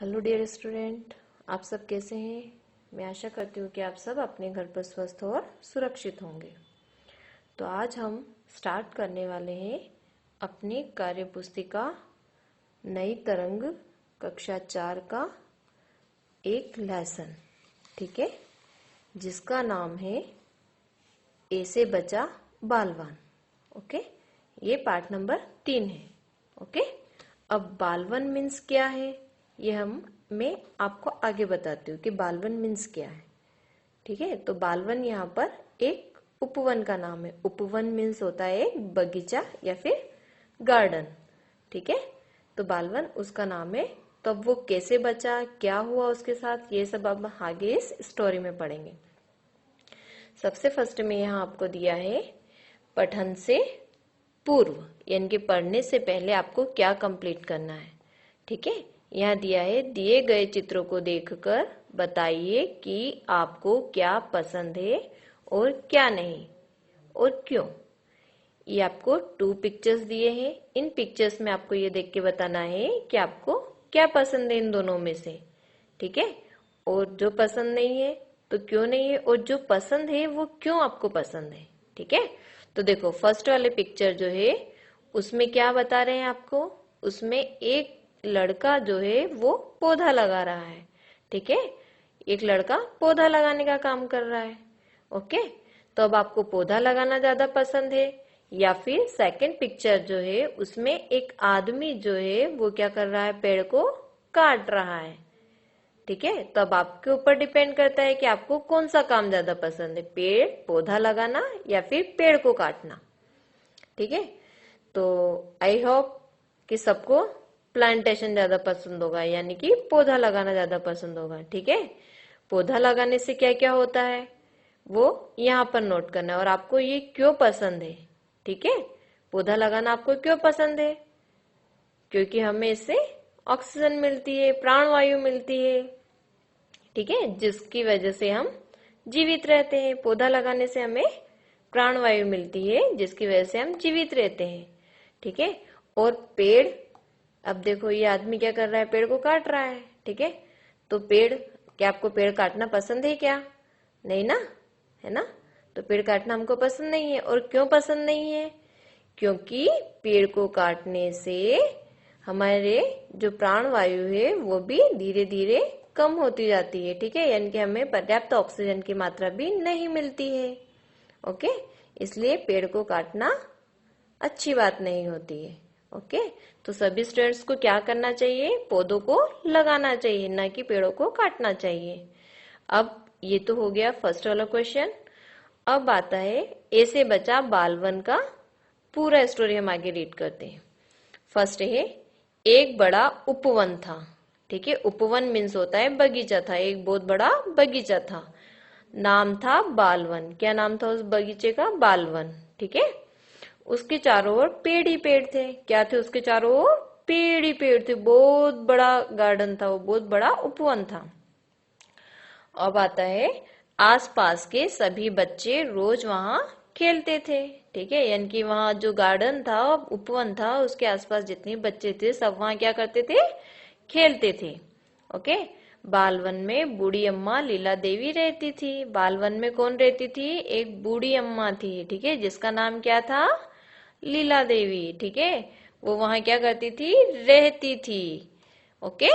Hello dear student, आप सब कैसे हैं। मैं आशा करती हूँ कि आप सब अपने घर पर स्वस्थ और सुरक्षित होंगे। तो आज हम स्टार्ट करने वाले हैं अपनी कार्य पुस्तिका नई तरंग कक्षा 4 का एक लेसन, ठीक है, जिसका नाम है ए से बचा बालवान। ओके, ये पार्ट नंबर 3 है। ओके, अब बालवन मीन्स क्या है ये मैं आपको आगे बताती हूँ कि बालवन मीन्स क्या है। ठीक है, तो बालवन यहाँ पर एक उपवन का नाम है। उपवन मीन्स होता है एक बगीचा या फिर गार्डन। ठीक है, तो बालवन उसका नाम है। तो अब वो कैसे बचा, क्या हुआ उसके साथ, ये सब अब आगे इस स्टोरी में पढ़ेंगे। सबसे फर्स्ट में यहाँ आपको दिया है पठन से पूर्व, यानी कि पढ़ने से पहले आपको क्या कंप्लीट करना है। ठीक है, यहाँ दिया है दिए गए चित्रों को देखकर बताइए कि आपको क्या पसंद है और क्या नहीं और क्यों। ये आपको 2 पिक्चर्स दिए हैं। इन पिक्चर्स में आपको ये देख के बताना है कि आपको क्या पसंद है इन दोनों में से। ठीक है, और जो पसंद नहीं है तो क्यों नहीं है, और जो पसंद है वो क्यों आपको पसंद है। ठीक है, तो देखो फर्स्ट वाले पिक्चर जो है उसमें क्या बता रहे हैं आपको। उसमें एक लड़का जो है वो पौधा लगा रहा है। ठीक है, एक लड़का पौधा लगाने का काम कर रहा है। ओके, तो अब आपको पौधा लगाना ज्यादा पसंद है या फिर सेकंड पिक्चर जो है उसमें एक आदमी जो है वो क्या कर रहा है, पेड़ को काट रहा है। ठीक है, तो अब आपके ऊपर डिपेंड करता है कि आपको कौन सा काम ज्यादा पसंद है, पेड़ पौधा लगाना या फिर पेड़ को काटना। ठीक है, तो आई होप कि सबको प्लांटेशन ज्यादा पसंद होगा, यानी कि पौधा लगाना ज्यादा पसंद होगा। ठीक है, पौधा लगाने से क्या क्या होता है वो यहाँ पर नोट करना है, और आपको ये क्यों पसंद है। ठीक है, पौधा लगाना आपको क्यों पसंद है, क्योंकि हमें इससे ऑक्सीजन मिलती है, प्राणवायु मिलती है। ठीक है, जिसकी वजह से हम जीवित रहते हैं। पौधा लगाने से हमें प्राणवायु मिलती है जिसकी वजह से हम जीवित रहते हैं। ठीक है, और पेड़, अब देखो ये आदमी क्या कर रहा है, पेड़ को काट रहा है। ठीक है, तो पेड़, क्या आपको पेड़ काटना पसंद है क्या? नहीं ना, है ना। तो पेड़ काटना हमको पसंद नहीं है। और क्यों पसंद नहीं है? क्योंकि पेड़ को काटने से हमारे जो प्राणवायु है वो भी धीरे धीरे कम होती जाती है। ठीक है, यानी कि हमें पर्याप्त ऑक्सीजन की मात्रा भी नहीं मिलती है। ओके, इसलिए पेड़ को काटना अच्छी बात नहीं होती है। ओके, तो सभी स्टूडेंट्स को क्या करना चाहिए, पौधों को लगाना चाहिए, ना कि पेड़ों को काटना चाहिए। अब ये तो हो गया फर्स्ट वाला क्वेश्चन। अब आता है ए से बचा बालवन का पूरा स्टोरी हम आगे रीड करते हैं। फर्स्ट है एक बड़ा उपवन था। ठीक है, उपवन मीन्स होता है बगीचा था, एक बहुत बड़ा बगीचा था। नाम था बालवन। क्या नाम था उस बगीचे का? बालवन। ठीक है, उसके चारों ओर पेड़ ही पेड़ थे। क्या थे उसके चारों ओर? पेड़ ही पेड़ थे। बहुत बड़ा गार्डन था वो, बहुत बड़ा उपवन था। अब आता है आसपास के सभी बच्चे रोज वहां खेलते थे। ठीक है, यानी कि वहां जो गार्डन था, उपवन था, उसके आसपास जितने बच्चे थे सब वहां क्या करते थे, खेलते थे। ओके, बालवन में बूढ़ी अम्मा लीला देवी रहती थी। बालवन में कौन रहती थी? एक बूढ़ी अम्मा थी। ठीक है, जिसका नाम क्या था? लीला देवी। ठीक है, वो वहां क्या करती थी, रहती थी। ओके,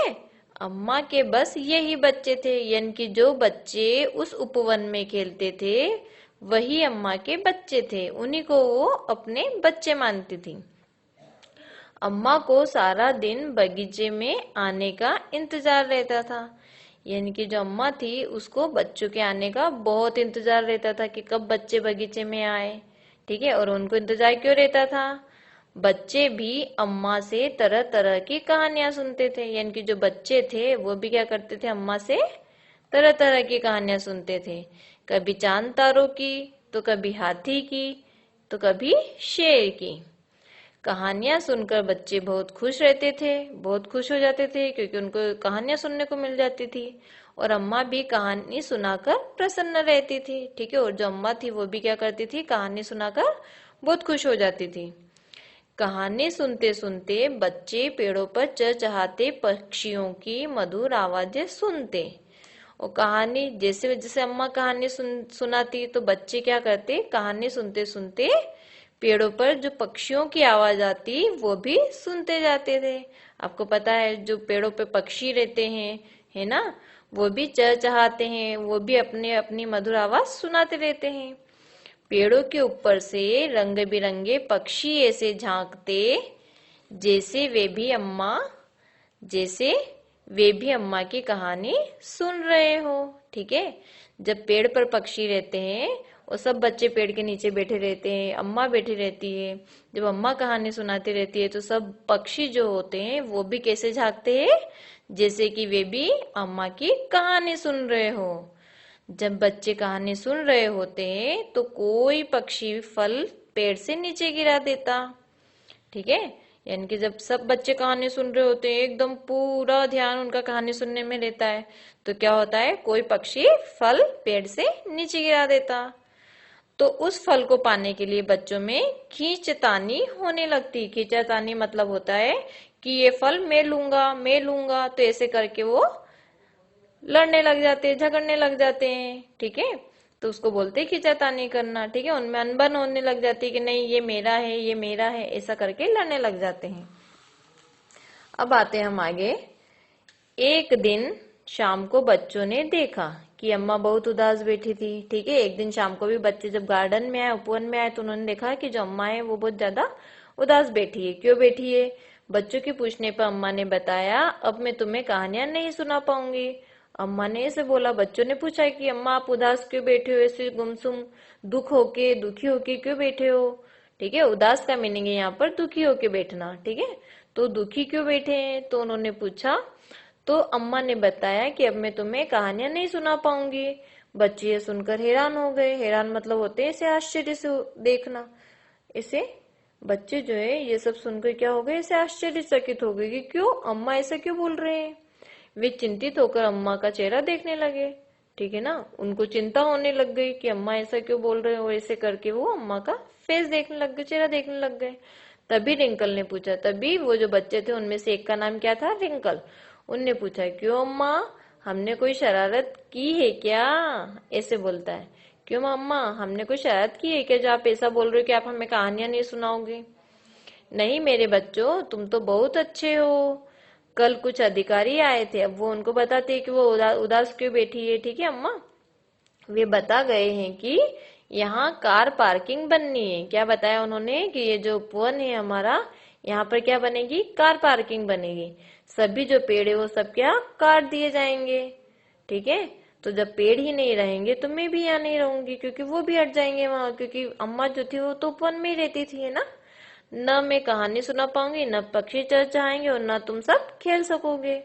अम्मा के बस यही बच्चे थे, यानी कि जो बच्चे उस उपवन में खेलते थे वही अम्मा के बच्चे थे, उन्हीं को वो अपने बच्चे मानती थी। अम्मा को सारा दिन बगीचे में आने का इंतजार रहता था, यानी कि जो अम्मा थी उसको बच्चों के आने का बहुत इंतजार रहता था कि कब बच्चे बगीचे में आए। ठीक है, और उनको इंतजार क्यों रहता था? बच्चे भी अम्मा से तरह तरह की कहानियां सुनते थे, यानी कि जो बच्चे थे वो भी क्या करते थे, अम्मा से तरह तरह की कहानियां सुनते थे। कभी चांद तारों की, तो कभी हाथी की, तो कभी शेर की। कहानियां सुनकर बच्चे बहुत खुश रहते थे, बहुत खुश हो जाते थे, क्योंकि उनको कहानियां सुनने को मिल जाती थी। और अम्मा भी कहानी सुनाकर प्रसन्न रहती थी। ठीक है, और जो अम्मा थी वो भी क्या करती थी, कहानी सुनाकर बहुत खुश हो जाती थी। कहानी सुनते सुनते बच्चे पेड़ों पर चहचहाते पक्षियों की मधुर आवाजें सुनते। और कहानी जैसे जैसे अम्मा कहानी सुनाती तो बच्चे क्या करते, कहानी सुनते सुनते पेड़ों पर जो पक्षियों की आवाज आती वो भी सुनते जाते थे। आपको पता है जो पेड़ों पे पक्षी रहते हैं, है ना, वो भी चहचहाते हैं, वो भी अपने अपनी मधुर आवाज सुनाते रहते हैं। पेड़ों के ऊपर से रंग बिरंगे पक्षी ऐसे झांकते जैसे जैसे वे भी अम्मा की कहानी सुन रहे हो। ठीक है, जब पेड़ पर पक्षी रहते हैं और सब बच्चे पेड़ के नीचे बैठे रहते हैं, अम्मा बैठी रहती है, जब अम्मा कहानी सुनाती रहती है तो सब पक्षी जो होते हैं वो भी कैसे झांकते हैं, जैसे कि वे भी अम्मा की कहानी सुन रहे हो। जब बच्चे कहानी सुन रहे होते हैं तो कोई पक्षी फल पेड़ से नीचे गिरा देता। ठीक है, यानी कि जब सब बच्चे कहानी सुन रहे होते हैं, एकदम पूरा ध्यान उनका कहानी सुनने में रहता है, तो क्या होता है, कोई पक्षी फल पेड़ से नीचे गिरा देता। तो उस फल को पाने के लिए बच्चों में खींचतानी होने लगती। खींचतानी मतलब होता है कि ये फल मैं लूंगा, तो ऐसे करके वो लड़ने लग जाते हैं, झगड़ने लग जाते हैं। ठीक है, तो उसको बोलते हैं खींचातानी करना। ठीक है, उनमें अनबन होने लग जाती है कि नहीं ये मेरा है, ये मेरा है, ऐसा करके लड़ने लग जाते हैं। अब आते हैं हम आगे। एक दिन शाम को बच्चों ने देखा कि अम्मा बहुत उदास बैठी थी। ठीक है, एक दिन शाम को भी बच्चे जब गार्डन में आए, उपवन में आए, तो उन्होंने देखा कि जो अम्मा है वो बहुत ज्यादा उदास बैठी है। क्यों बैठी है? बच्चों के पूछने पर अम्मा ने बताया, अब मैं तुम्हें कहानियां नहीं सुना पाऊंगी। अम्मा ने ऐसे बोला। बच्चों ने पूछा कि अम्मा आप उदास क्यों बैठे हो, ऐसे गुमसुम दुखी होके क्यों बैठे हो? ठीक है, उदास का मीनिंग है यहाँ पर दुखी होके बैठना। ठीक है, तो दुखी क्यों बैठे हैं, तो उन्होंने पूछा। तो अम्मा ने बताया कि अब मैं तुम्हें कहानियां नहीं सुना पाऊंगी। बच्चे ये सुनकर हैरान हो गए। हैरान मतलब होते हैं इसे आश्चर्य से देखना। इसे बच्चे जो है ये सब सुनकर क्या हो गए, इसे आश्चर्यचकित हो गए कि क्यों अम्मा ऐसा क्यों बोल रहे हैं। वे चिंतित होकर अम्मा का चेहरा देखने लगे। ठीक है ना, उनको चिंता होने लग गई कि अम्मा ऐसा क्यों बोल रहे हैं, और ऐसे करके वो अम्मा का फेस देखने लग गए, चेहरा देखने लग गए। तभी रिंकल ने पूछा, तभी वो जो बच्चे थे उनमें से एक का नाम क्या था, रिंकल। उनने पूछा, क्यों अम्मा, हमने कोई शरारत की है क्या? ऐसे बोलता है, क्यों अम्मा हमने कोई शरारत की है क्या जो आप ऐसा बोल रहे हो कि आप हमें कहानियां नहीं सुनाओगे? नहीं मेरे बच्चों, तुम तो बहुत अच्छे हो। कल कुछ अधिकारी आए थे, अब वो उनको बताते हैं कि वो उदास क्यों बैठी है। ठीक है अम्मा, वे बता गए हैं कि यहाँ कार पार्किंग बननी है। क्या बताया उन्होंने कि ये जो उपवन है हमारा, यहाँ पर क्या बनेगी, कार पार्किंग बनेगी। सभी जो पेड़ है वो सब क्या काट दिए जाएंगे। ठीक है, तो जब पेड़ ही नहीं रहेंगे तो मैं भी यहाँ नहीं रहूंगी, क्योंकि वो भी हट जाएंगे वहां, क्योंकि अम्मा जो थी वो तो उपवन में ही रहती थी, है ना। न मैं कहानी सुना पाऊंगी, न पक्षी चहचहाएंगे, और न तुम सब खेल सकोगे।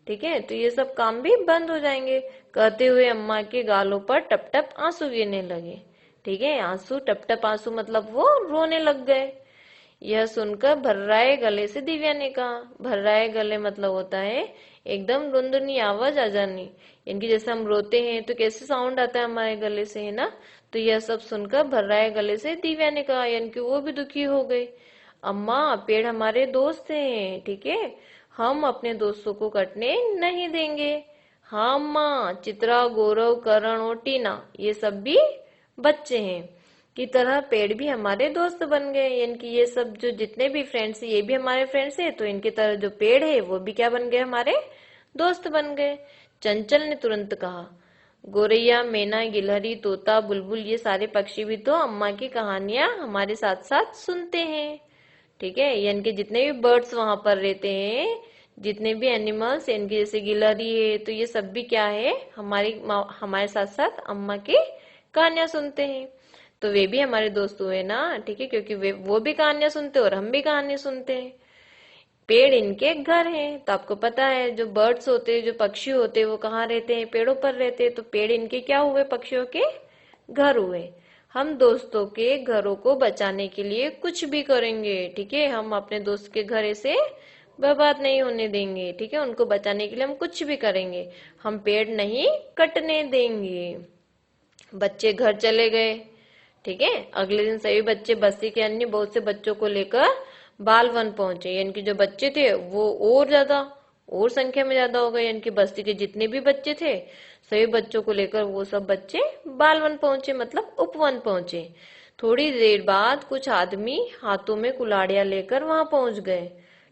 ठीक है, तो ये सब काम भी बंद हो जाएंगे। कहते हुए अम्मा के गालों पर टप टप आंसू गिरने लगे। ठीक है, आंसू, टप टप आंसू मतलब वो रोने लग गए। यह सुनकर भर्राए गले से दिव्या ने कहा। भर्राए गले मतलब होता है एकदम रुंधुनी आवाज आ जानी, इनकी जैसे हम रोते हैं तो कैसे साउंड आता है हमारे गले से, है ना। तो यह सब सुनकर भर्राए गले से दिव्या ने कहा, यानी कि वो भी दुखी हो गई। अम्मा पेड़ हमारे दोस्त हैं, ठीक है, हम अपने दोस्तों को कटने नहीं देंगे। हाँ अम्मा, चित्रा, गौरव, करण और टीना ये सब भी बच्चे हैं की तरह पेड़ भी हमारे दोस्त बन गए। यानी कि ये सब जो जितने भी फ्रेंड्स ये भी हमारे फ्रेंड्स है, तो इनकी तरह जो पेड़ है वो भी क्या बन गए, हमारे दोस्त बन गए। चंचल ने तुरंत कहा, गोरैया, मैना, गिलहरी, तोता, बुलबुल ये सारे पक्षी भी तो अम्मा की कहानियां हमारे साथ साथ सुनते हैं। ठीक है, यानी कि जितने भी बर्ड्स वहां पर रहते हैं, जितने भी एनिमल्स, इनकी जैसे गिलहरी है, तो ये सब भी क्या है, हमारे साथ साथ अम्मा की कहानियां सुनते हैं। तो वे भी हमारे दोस्त हुए ना। ठीक है, क्योंकि वो भी कहानियां सुनते हैं और हम भी कहानी सुनते हैं। पेड़ इनके घर हैं, तो आपको पता है जो बर्ड्स होते हैं, जो पक्षी होते हैं, वो कहाँ रहते हैं, पेड़ों पर रहते हैं। तो पेड़ इनके क्या हुए, पक्षियों के घर हुए। हम दोस्तों के घरों को बचाने के लिए कुछ भी करेंगे। ठीक है, हम अपने दोस्त के घर ऐसे बर्बाद नहीं होने देंगे। ठीक है, उनको बचाने के लिए हम कुछ भी करेंगे, हम पेड़ नहीं कटने देंगे। बच्चे घर चले गए। ठीक है, अगले दिन सभी बच्चे बस्ती के अन्य बहुत से बच्चों को लेकर बाल वन पहुंचे, यानी कि जो बच्चे थे वो और ज्यादा, और संख्या में ज्यादा हो गए, यानी कि बस्ती के जितने भी बच्चे थे सभी बच्चों को लेकर वो सब बच्चे बाल वन पहुंचे, मतलब उपवन पहुंचे। थोड़ी देर बाद कुछ आदमी हाथों में कुल्हाड़ियां लेकर वहां पहुंच गए।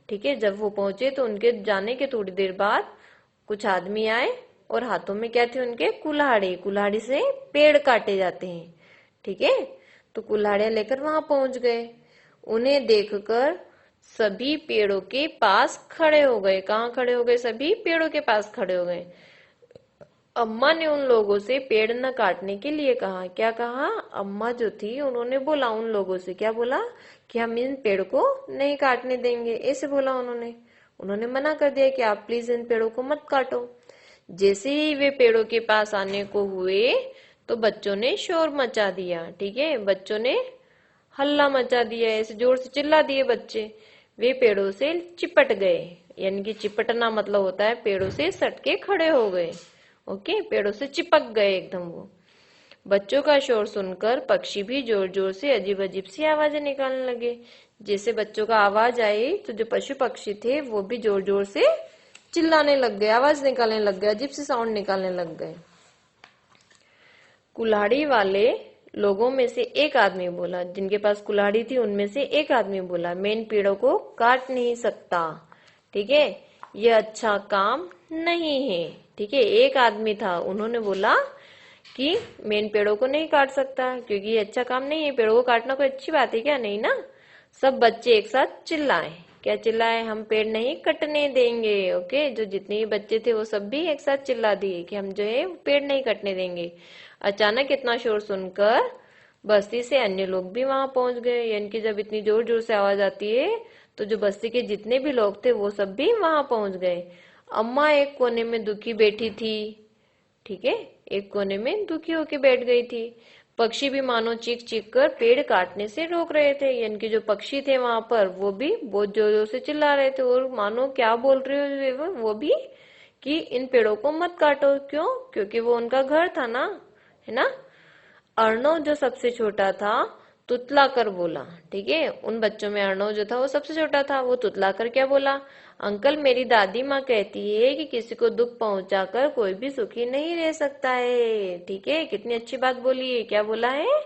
ठीक है, जब वो पहुंचे तो उनके जाने के थोड़ी देर बाद कुछ आदमी आए और हाथों में क्या थे उनके, कुल्हाड़ी। कुल्हाड़ी से पेड़ काटे जाते हैं। ठीक है, तो कुल्हाड़ियां लेकर वहां पहुंच गए। उन्हें देखकर सभी पेड़ों के पास खड़े हो गए। कहाँ खड़े हो गए? सभी पेड़ों के पास खड़े हो गए। अम्मा ने उन लोगों से पेड़ न काटने के लिए कहा। क्या कहा? अम्मा जो थी उन्होंने बोला उन लोगों से, क्या बोला? कि हम इन पेड़ को नहीं काटने देंगे, ऐसे बोला उन्होंने। उन्होंने मना कर दिया कि आप प्लीज इन पेड़ों को मत काटो। जैसे ही वे पेड़ों के पास आने को हुए तो बच्चों ने शोर मचा दिया। ठीक है, बच्चों ने हल्ला मचा दिया, ऐसे जोर से चिल्ला दिए बच्चे। वे पेड़ों से चिपट गए, यानी कि चिपटना मतलब होता है पेड़ों से सटके खड़े हो गए। ओके, पेड़ों से चिपक गए एकदम वो। बच्चों का शोर सुनकर पक्षी भी जोर जोर से अजीब अजीब सी आवाजें निकालने लगे। जैसे बच्चों का आवाज आई तो जो पशु पक्षी थे वो भी जोर जोर से चिल्लाने लग गए, आवाज निकालने लग गए, अजीब से साउंड निकालने लग गए। कुल्हाड़ी वाले लोगों में से एक आदमी बोला, जिनके पास कुल्हाड़ी थी उनमें से एक आदमी बोला, मैं इन पेड़ों को काट नहीं सकता। ठीक है, यह अच्छा काम नहीं है। ठीक है, एक आदमी था, उन्होंने बोला कि मैं इन पेड़ों को नहीं काट सकता क्योंकि ये अच्छा काम नहीं है। पेड़ों को काटना कोई अच्छी बात है क्या? नहीं ना। सब बच्चे एक साथ चिल्लाए। क्या चिल्लाए? हम पेड़ नहीं कटने देंगे। ओके, जो जितने भी बच्चे थे वो सब भी एक साथ चिल्ला दिए कि हम जो है पेड़ नहीं कटने देंगे। अचानक इतना शोर सुनकर बस्ती से अन्य लोग भी वहां पहुंच गए, यानी कि जब इतनी जोर जोर से आवाज आती है तो जो बस्ती के जितने भी लोग थे वो सब भी वहां पहुंच गए। अम्मा एक कोने में दुखी बैठी थी। ठीक है, एक कोने में दुखी होके बैठ गई थी। पक्षी भी मानो चीख चीख कर पेड़ काटने से रोक रहे थे, यानी कि जो पक्षी थे वहां पर वो भी बहुत जोर जोर से चिल्ला रहे थे और मानो क्या बोल रहे हो वो भी कि इन पेड़ों को मत काटो। क्यों? क्योंकि वो उनका घर था ना, है ना। अर्णव जो सबसे छोटा था तुतलाकर बोला। ठीक है, उन बच्चों में अर्णव जो था वो सबसे छोटा था। वो तुतलाकर क्या बोला? अंकल, मेरी दादी माँ कहती है कि किसी को दुख पहुंचाकर कोई भी सुखी नहीं रह सकता है। ठीक है, कितनी अच्छी बात बोली है। क्या बोला है?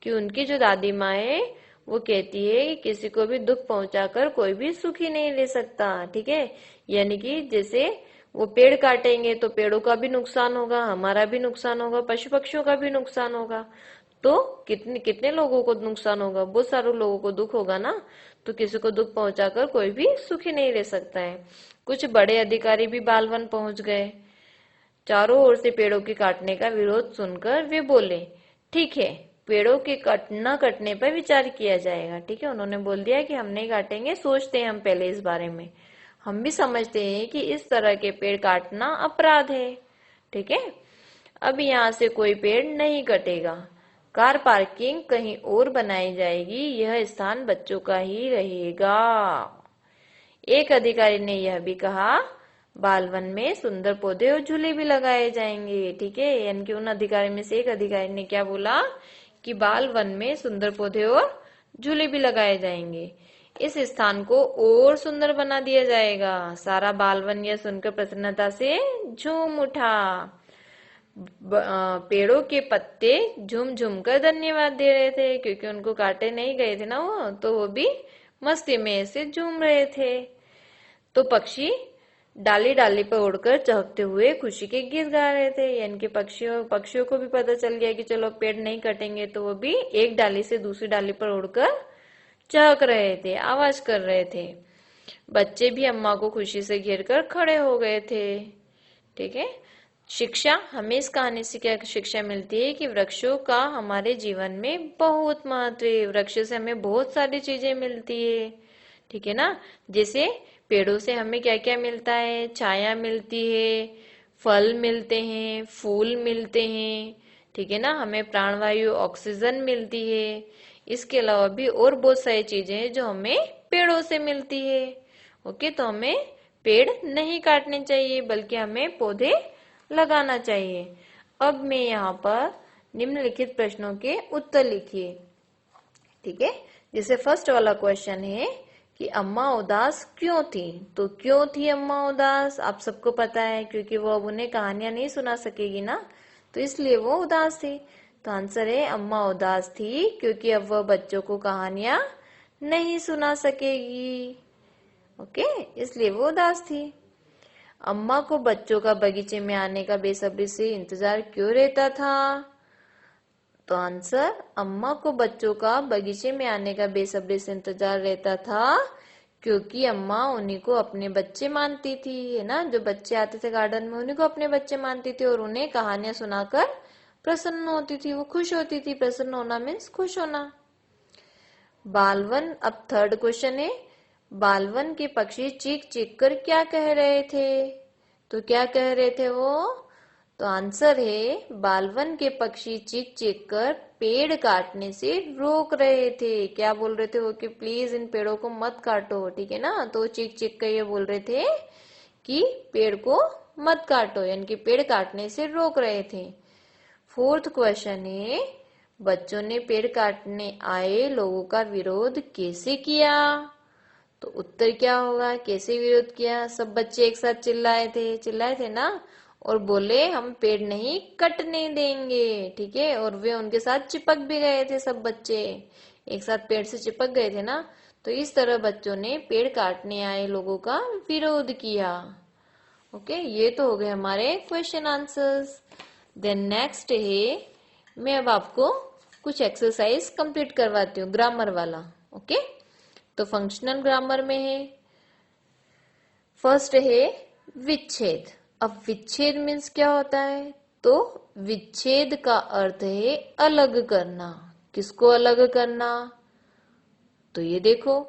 कि उनकी जो दादी माँ है वो कहती है कि किसी को भी दुख पहुंचाकर कोई भी सुखी नहीं रह सकता। ठीक है, यानी कि जैसे वो पेड़ काटेंगे तो पेड़ों का भी नुकसान होगा, हमारा भी नुकसान होगा, पशु पक्षियों का भी नुकसान होगा। तो कितने कितने लोगों को नुकसान होगा? बहुत सारे लोगों को दुख होगा ना। तो किसी को दुख पहुंचाकर कोई भी सुखी नहीं रह सकता है। कुछ बड़े अधिकारी भी बालवन पहुंच गए। चारों ओर से पेड़ों के काटने का विरोध सुनकर वे बोले, ठीक है, पेड़ों के न कटने पर विचार किया जाएगा। ठीक है, उन्होंने बोल दिया कि हम नहीं काटेंगे, सोचते हैं हम पहले इस बारे में। हम भी समझते हैं कि इस तरह के पेड़ काटना अपराध है। ठीक है, अब यहाँ से कोई पेड़ नहीं कटेगा। कार पार्किंग कहीं और बनाई जाएगी, यह स्थान बच्चों का ही रहेगा। एक अधिकारी ने यह भी कहा, बालवन में सुंदर पौधे और झूले भी लगाए जाएंगे। ठीक है, यानी कि उन अधिकारी में से एक अधिकारी ने क्या बोला कि बालवन में सुंदर पौधे और झूले भी लगाए जाएंगे। इस स्थान को और सुंदर बना दिया जाएगा। सारा बालवन यह सुनकर प्रसन्नता से झूम उठा। पेड़ों के पत्ते झूम झूम कर धन्यवाद दे रहे थे, क्योंकि उनको काटे नहीं गए थे ना वो, तो वो भी मस्ती में ऐसे झूम रहे थे। तो पक्षी डाली डाली पर उड़कर चहकते हुए खुशी के गीत गा रहे थे, यानी कि पक्षियों को भी पता चल गया कि चलो पेड़ नहीं कटेंगे, तो वो भी एक डाली से दूसरी डाली पर उड़कर चहक रहे थे, आवाज कर रहे थे। बच्चे भी अम्मा को खुशी से घेर कर खड़े हो गए थे। ठीक है, शिक्षा, हमें इस कहानी से क्या शिक्षा मिलती है कि वृक्षों का हमारे जीवन में बहुत महत्व है। वृक्ष से हमें बहुत सारी चीजें मिलती है। ठीक है ना, जैसे पेड़ों से हमें क्या क्या मिलता है? छाया मिलती है, फल मिलते हैं, फूल मिलते हैं। ठीक है ना, हमें प्राणवायु ऑक्सीजन मिलती है। इसके अलावा भी और बहुत सारी चीजें हैं जो हमें पेड़ों से मिलती है। ओके, तो हमें पेड़ नहीं काटने चाहिए बल्कि हमें पौधे लगाना चाहिए। अब मैं यहाँ पर निम्नलिखित प्रश्नों के उत्तर लिखिए। ठीक है, जैसे फर्स्ट वाला क्वेश्चन है कि अम्मा उदास क्यों थी। तो क्यों थी अम्मा उदास, आप सबको पता है, क्योंकि वो अब उन्हें कहानियां नहीं सुना सकेगी ना, तो इसलिए वो उदास थी। तो आंसर है अम्मा उदास थी क्योंकि अब वह बच्चों को कहानियां नहीं सुना सकेगी। ओके, इसलिए वो उदास थी। अम्मा को बच्चों का बगीचे में आने का बेसब्री से इंतजार क्यों रहता था। तो आंसर, अम्मा को बच्चों का बगीचे में आने का बेसब्री से इंतजार रहता था क्योंकि अम्मा उन्हीं को अपने बच्चे मानती थी, है ना। जो बच्चे आते थे गार्डन में उन्हीं को अपने बच्चे मानती थी और उन्हें कहानियां सुनाकर प्रसन्न होती थी, वो खुश होती थी। प्रसन्न होना मीन्स खुश होना। बालवन, अब थर्ड क्वेश्चन है, बालवन के पक्षी चीख चीख कर क्या कह रहे थे। तो क्या कह रहे थे वो। तो आंसर है, बालवन के पक्षी चीख चीख कर पेड़ काटने से रोक रहे थे। क्या बोल रहे थे वो कि प्लीज इन पेड़ों को मत काटो, ठीक है ना। तो चीख चीख कर ये बोल रहे थे कि पेड़ को मत काटो, यानी कि पेड़ काटने से रोक रहे थे। फोर्थ क्वेश्चन है, बच्चों ने पेड़ काटने आए लोगों का विरोध कैसे किया। तो उत्तर क्या होगा, कैसे विरोध किया। सब बच्चे एक साथ चिल्लाए थे ना, और बोले हम पेड़ नहीं कटने देंगे, ठीक है। और वे उनके साथ चिपक भी गए थे, सब बच्चे एक साथ पेड़ से चिपक गए थे ना। तो इस तरह बच्चों ने पेड़ काटने आए लोगों का विरोध किया। ओके, ये तो हो गए हमारे क्वेश्चन आंसर्स। देन नेक्स्ट है, मैं अब आपको कुछ एक्सरसाइज कंप्लीट करवाती हूँ ग्रामर वाला। ओके, तो फंक्शनल ग्रामर में है, फर्स्ट है विच्छेद। अब विच्छेद मीन्स क्या होता है। तो विच्छेद का अर्थ है अलग करना। किसको अलग करना। तो ये देखो,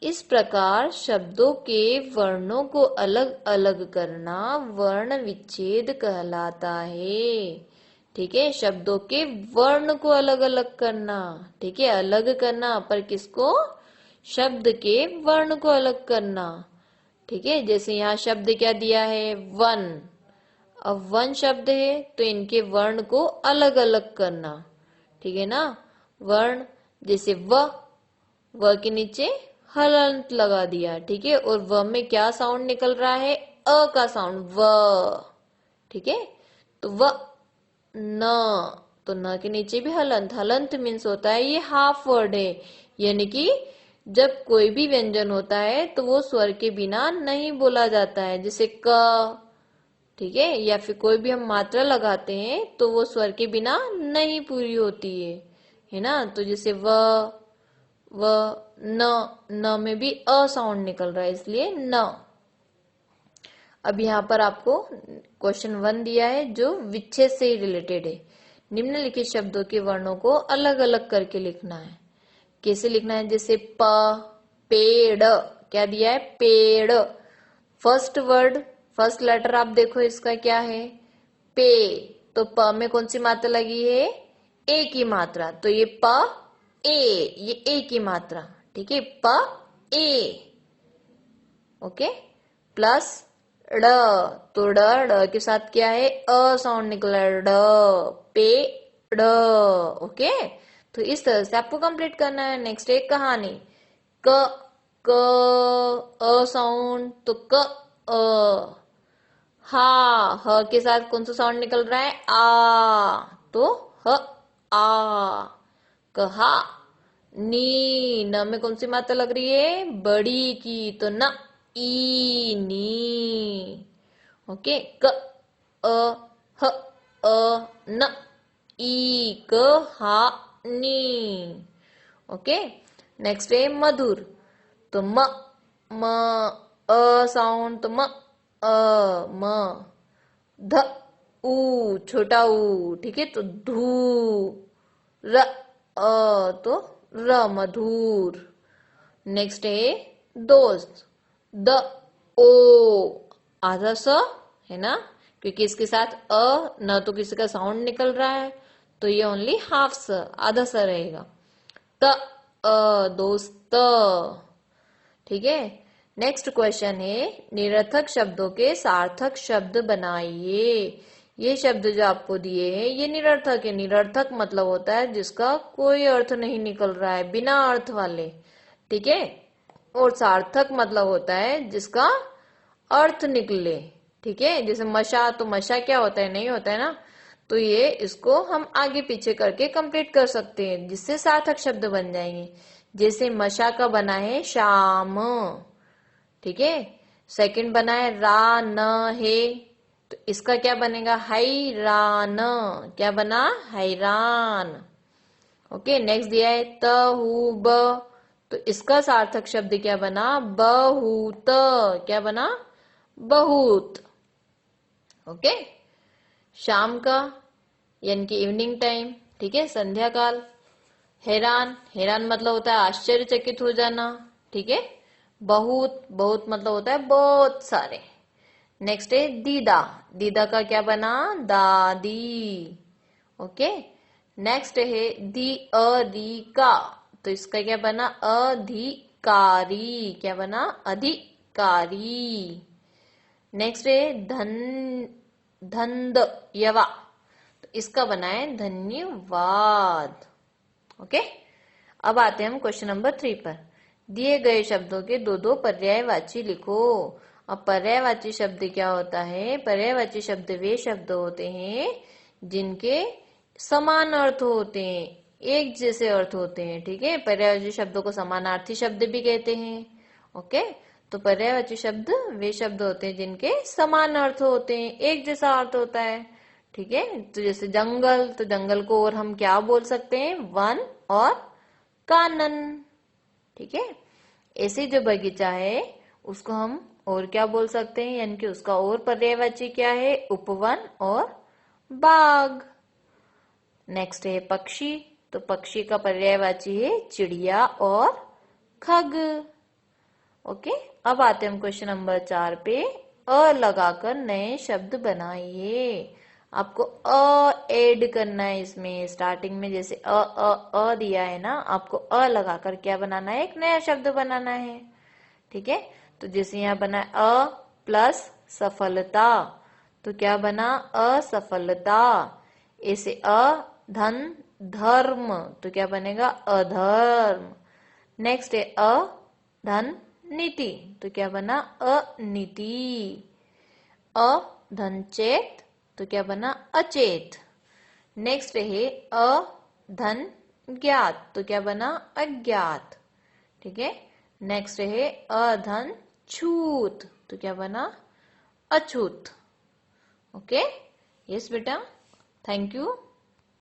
इस प्रकार शब्दों के वर्णों को अलग अलग करना वर्ण विच्छेद कहलाता है, ठीक है। शब्दों के वर्ण को अलग अलग करना, ठीक है, अलग करना, पर किसको, शब्द के वर्ण को अलग करना, ठीक है। जैसे यहाँ शब्द क्या दिया है, वन। अब वन शब्द है तो इनके वर्ण को अलग अलग करना, ठीक है ना। वर्ण जैसे व के नीचे हलंत लगा दिया, ठीक है। और व में क्या साउंड निकल रहा है, अ का साउंड, व, ठीक है। तो व न, तो न के नीचे भी हलंत। हलंत मीन्स होता है ये हाफ वर्ड है, यानी कि जब कोई भी व्यंजन होता है तो वो स्वर के बिना नहीं बोला जाता है, जैसे क, ठीक है। या फिर कोई भी हम मात्रा लगाते हैं तो वो स्वर के बिना नहीं पूरी होती है ना। तो जैसे व न में भी अ साउंड निकल रहा है, इसलिए न। अब यहाँ पर आपको क्वेश्चन 1 दिया है जो विच्छेद से ही रिलेटेड है। निम्नलिखित शब्दों के वर्णों को अलग अलग करके लिखना है। कैसे लिखना है, जैसे प, पेड़, क्या दिया है, पेड़। फर्स्ट वर्ड, फर्स्ट लेटर आप देखो इसका क्या है, पे। तो प में कौन सी मात्रा लगी है, ए की मात्रा। तो ये प ए, ये ए की मात्रा, ठीक है, प ए। ओके, प्लस ड, तो ड के साथ क्या है, अ साउंड निकला, ड, पे ड। ओके, तो इस तरह से आपको कंप्लीट करना है। नेक्स्ट एक कहानी, क, अ साउंड, तो क अ। हा, ह के साथ कौन सा साउंड निकल रहा है, आ, तो ह आ, कहा। नी, न में कौन सी मात्रा लग रही है, बड़ी की, तो न, ई, नी। ओके, क, अ, ह, अ, न, ई, क, हा, नी। ओके, नेक्स्ट है मधुर। तो म, अ साउंड, तो म, अ, म। ध, उ, छोटा ऊ, ठीक है, तो धू। र, तो र, मधुर। नेक्स्ट है दोस्त। द, ओ, आधा स, है ना, क्योंकि इसके साथ अ न तो किसी का साउंड निकल रहा है, तो ये ओनली हाफ स, आधा स रहेगा। त, दोस्त, ठीक है। नेक्स्ट क्वेश्चन है, निरर्थक शब्दों के सार्थक शब्द बनाइए। ये शब्द जो आपको दिए हैं ये निरर्थक है। निरर्थक मतलब होता है जिसका कोई अर्थ नहीं निकल रहा है, बिना अर्थ वाले, ठीक है। और सार्थक मतलब होता है जिसका अर्थ निकले। ठीक है, जैसे मशा, तो मशा क्या होता है, नहीं होता है ना, तो ये इसको हम आगे पीछे करके कंप्लीट कर सकते हैं जिससे सार्थक शब्द बन जाएंगे। जैसे मशा का बना है शाम, ठीक है। सेकंड बना है रा न है, तो इसका क्या बनेगा, हैरान, क्या बना, हैरान। ओके, नेक्स्ट दिया है तहूब, तो इसका सार्थक शब्द क्या बना, बहुत, क्या बना, बहुत। ओके, शाम का यानी कि इवनिंग टाइम, ठीक है, संध्या काल। हैरान, हैरान मतलब होता है आश्चर्यचकित हो जाना, ठीक है। बहुत, बहुत मतलब होता है बहुत सारे। नेक्स्ट है दीदा, दीदा का क्या बना, दादी। ओके, नेक्स्ट है दी अधिका, तो इसका क्या बना, अधिकारी, क्या बना, अधिकारी। नेक्स्ट है धन्यवा, तो इसका बना है धन्यवाद। ओके, अब आते हैं हम क्वेश्चन नंबर 3 पर। दिए गए शब्दों के दो दो पर्यायवाची लिखो। अब पर्यायवाची शब्द क्या होता है, पर्यायवाची शब्द वे शब्द होते हैं जिनके समान अर्थ होते हैं, एक जैसे अर्थ होते हैं, ठीक है। पर्यायवाची शब्दों को समानार्थी शब्द भी कहते हैं। ओके, तो पर्यायवाची शब्द वे शब्द होते हैं जिनके समान अर्थ होते हैं, एक जैसा अर्थ होता है, ठीक है। तो जैसे जंगल, तो जंगल को और हम क्या बोल सकते हैं, वन और कानन, ठीक है। ऐसे जो बगीचा है उसको हम और क्या बोल सकते हैं, यानी कि उसका और पर्यायवाची क्या है, उपवन और बाग। नेक्स्ट है पक्षी, तो पक्षी का पर्यायवाची है चिड़िया और खग। ओके, अब आते हैं हम क्वेश्चन नंबर 4 पे। अ लगाकर नए शब्द बनाइए। आपको अ ऐड करना है इसमें, स्टार्टिंग में जैसे अ दिया है ना, आपको अ लगाकर क्या बनाना है, एक नया शब्द बनाना है, ठीक है। तो जैसे यहाँ बना अ प्लस सफलता, तो क्या बना, असफलता। ऐसे अ धन धर्म, तो क्या बनेगा, अधर्म। नेक्स्ट है अ धन नीति, तो क्या बना, अनीति। अ धन चेत, तो क्या बना, अचेत। नेक्स्ट है अ धन ज्ञात, तो क्या बना, अज्ञात, ठीक है। नेक्स्ट है अधन छूत, तो क्या बना, अछूत। ओके, यस बेटा, थैंक यू।